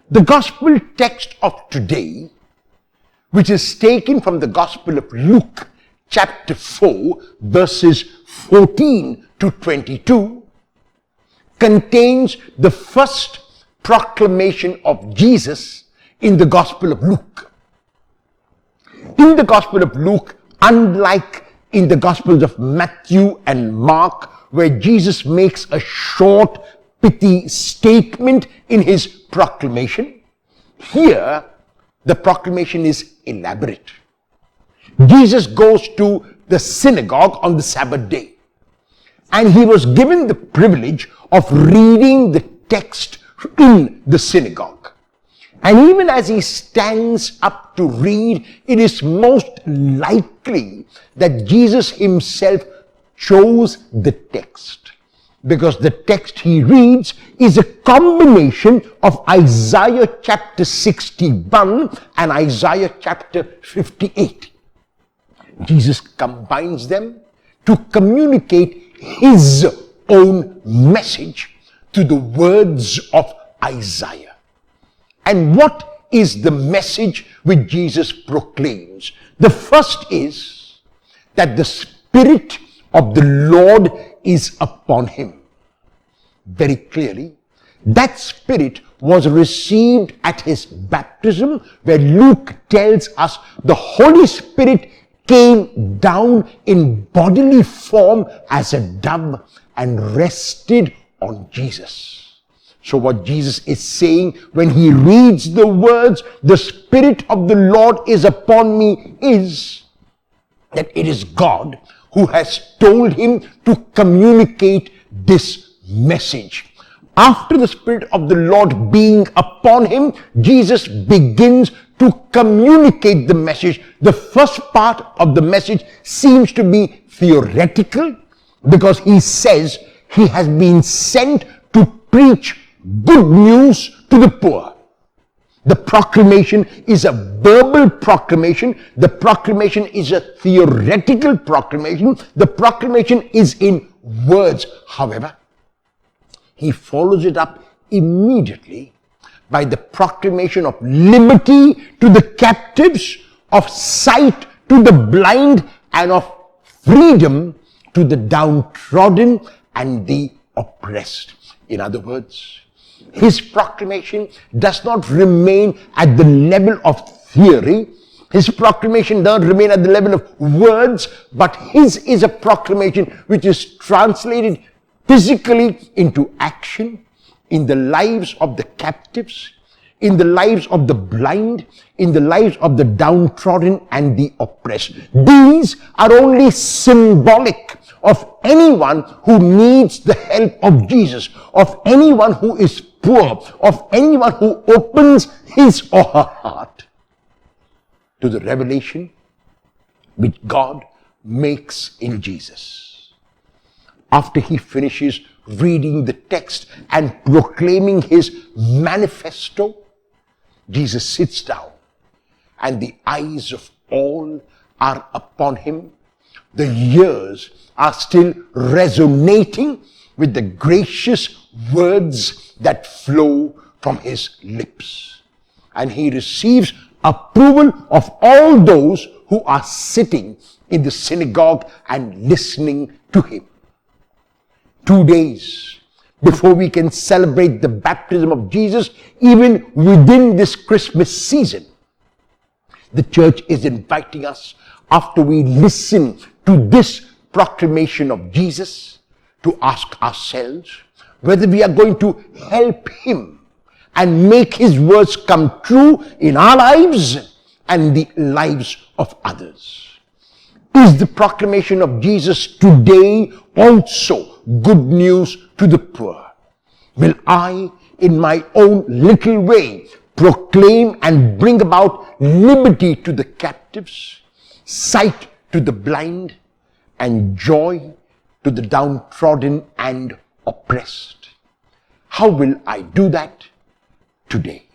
The gospel text of today, which is taken from the Gospel of Luke, chapter 4, verses 14 to 22, contains the first proclamation of Jesus in the Gospel of Luke. In the Gospel of Luke, unlike in the Gospels of Matthew and Mark, where Jesus makes a short, pithy statement in his proclamation, here the proclamation is elaborate. Jesus goes to the synagogue on the Sabbath day, and he was given the privilege of reading the text in the synagogue. And even as he stands up to read, it is most likely that Jesus himself chose the text, because the text he reads is a combination of Isaiah chapter 61 and Isaiah chapter 58. Jesus combines them to communicate his own message to the words of Isaiah. And what is the message which Jesus proclaims? The first is that the Spirit of the Lord is upon him. Very clearly, that Spirit was received at his baptism, where Luke tells us the Holy Spirit came down in bodily form as a dove and rested on Jesus. So what Jesus is saying when he reads the words, the Spirit of the Lord is upon me, is that it is God who has told him to communicate this message. After the Spirit of the Lord being upon him, Jesus begins to communicate the message. The first part of the message seems to be theoretical, because he says he has been sent to preach good news to the poor. The proclamation is a verbal proclamation. The proclamation is a theoretical proclamation. The proclamation is in words. However, he follows it up immediately by the proclamation of liberty to the captives, of sight to the blind, and of freedom to the downtrodden and the oppressed. In other words, his proclamation does not remain at the level of theory. His proclamation does not remain at the level of words, but his is a proclamation which is translated physically into action in the lives of the captives, in the lives of the blind, in the lives of the downtrodden and the oppressed. These are only symbolic of anyone who needs the help of Jesus, of anyone who is poor, of anyone who opens his or her heart to the revelation which God makes in Jesus. After he finishes reading the text and proclaiming his manifesto, Jesus sits down, and the eyes of all are upon him. The ears are still resonating with the gracious words that flow from his lips. And he receives approval of all those who are sitting in the synagogue and listening to him. 2 days before we can celebrate the baptism of Jesus, even within this Christmas season, the church is inviting us, after we listen to this proclamation of Jesus, to ask ourselves whether we are going to help him and make his words come true in our lives and the lives of others. Is the proclamation of Jesus today also good news to the poor? Will I, in my own little way, proclaim and bring about liberty to the captives, sight to the blind, and joy to the downtrodden and oppressed? How will I do that today?